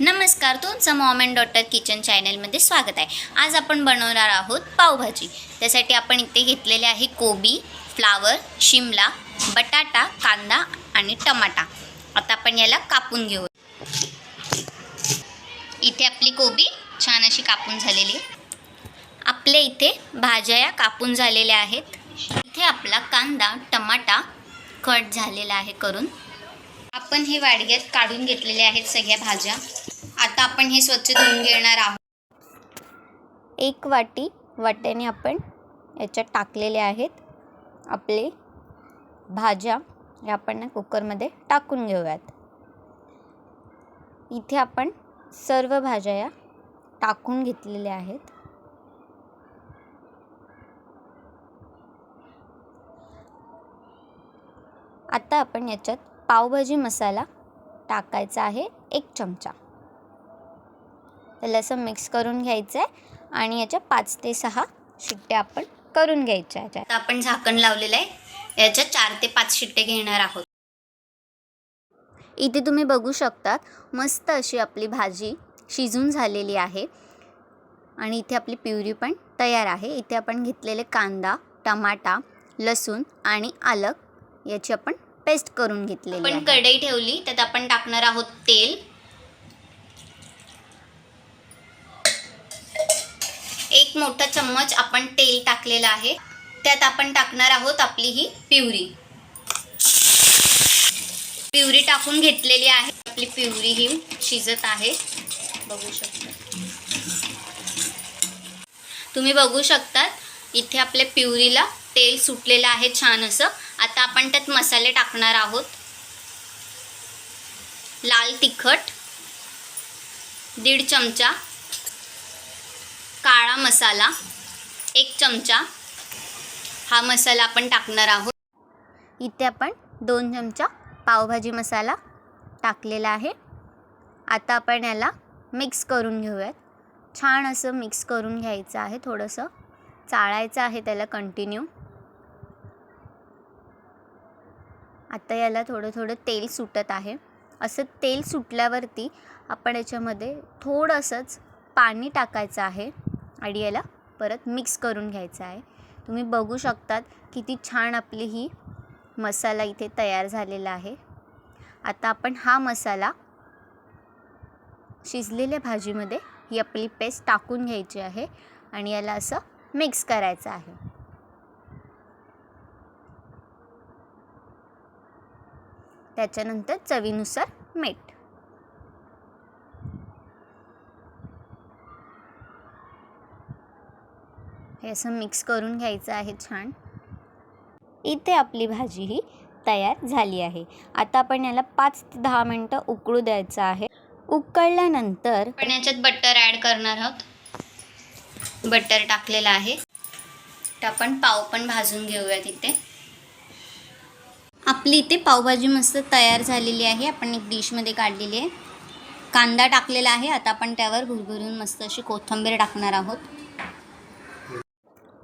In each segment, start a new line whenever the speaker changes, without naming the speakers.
नमस्कार, तुमचं Maugham and daughter kitchen चॅनलमध्ये स्वागत आहे। आज आपण बनवणार आहोत पावभाजी। त्यासाठी आपण इथे घेतलेले आहे कोबी, फ्लावर, शिमला, बटाटा, कांदा आणि टमाटा। आता आपण याला कापून घेऊ। इथे आपली कोबी छान अशी कापून झालेली आहे। आपले इथे भाज्या कापून झालेल्या आहेत। इथे आपला कांदा, टमाटा कट झालेला आहे करून। आपण हे वाडग्यात काढून घेतलेले आहेत सगळ्या भाज्या। आता आपण हे स्वच्छ धुवून घेणार आहोत। एक वाटी वाट्याने आपण याच्यात टाकलेले आहेत आपले भाज्या। या आपण कुकरमध्ये टाकून घेऊयात। इथे आपण सर्व भाज्या या टाकून घेतलेल्या आहेत। आता आपण याच्यात पावभाजी मसाला टाकायचा आहे 1 चमचा। त्याला असं मिक्स करून घ्यायचं आहे आणि याच्या 5 ते 6 शिट्ट्या आपण करून घ्यायच्या आहेत। आता आपण झाकण लावलेलं आहे। याच्या 4 ते 5 शिट्टे घेणार आहोत। इथे तुम्ही बघू शकता मस्त अशी आपली भाजी शिजून झालेली आहे आणि इथे आपली प्युरी पण तयार आहे। इथे आपण घेतलेले कांदा, टमाटा, लसूण आणि आलं याची आपण पेस्ट करून घेतलेली आहे। आपण कढई ठेवली, त्यात आपण टाकणार आहोत तेल। 1 मोठा चम्मच आपण तेल टाकलेला आहे। त्यात आपण टाकणार आहोत आपली ही प्युरी। प्युरी टाकून घेतलेली आहे। आपली प्युरी ही शिजत आहे, बघू शकता तुम्ही। बघू शकता इथे आपल्या प्युरीला तेल सुटलेलं आहे छान असं। आता आपण त्यात मसाले टाकणार आहोत। लाल तिखट 1.5 चमचा, काळा मसाला 1 चमचा, हा मसाला आपण टाकणार आहोत। इथे आपण 2 चमचा पावभाजी मसाला टाकलेला आहे। आता आपण याला मिक्स करून घेऊयात। छान असं मिक्स करून घ्यायचं आहे, थोडंसं चाळायचं आहे त्याला कंटिन्यू। आता याला थोडं थोडं तेल सुटत आहे। असं तेल सुटल्यावरती आपण याच्यामध्ये थोडंसंच पाणी टाकायचं आहे आणि याला परत मिक्स करून घ्यायचं आहे। तुम्ही बघू शकतात किती छान आपली ही मसाला इथे तयार झालेला आहे। आता आपण हा मसाला शिजलेल्या भाजीमध्ये ही आपली पेस्ट टाकून घ्यायची आहे आणि याला असं मिक्स करायचं आहे। त्याच्यानंतर चवीनुसार मीठ। हे असं मिक्स करून घ्यायचं आहे छान। इथे आपली भाजी ही तयार झाली आहे। आता आपण याला 5 ते 10 मिनिटं उकळू द्यायचं आहे। उकळल्यानंतर आपण याच्यात बटर ॲड करणार आहोत। बटर टाकलेलं आहे। तर आपण पाव पण भाजून घेऊयात। इथे आपली इथे पावभाजी मस्त तयार झालेली आहे। आपण एक डिशमध्ये काढलेली आहे। कांदा टाकलेला आहे। आता आपण त्यावर भुरभुरून मस्त अशी कोथिंबीर टाकणार आहोत।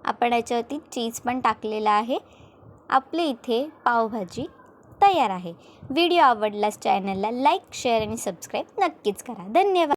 आपण याच्यावरती चीज पण टाकलेला आहे। आपले इथे पावभाजी तयार आहे। व्हिडिओ आवडल्यास चॅनलला लाईक, शेअर आणि सबस्क्राईब नक्कीच करा। धन्यवाद।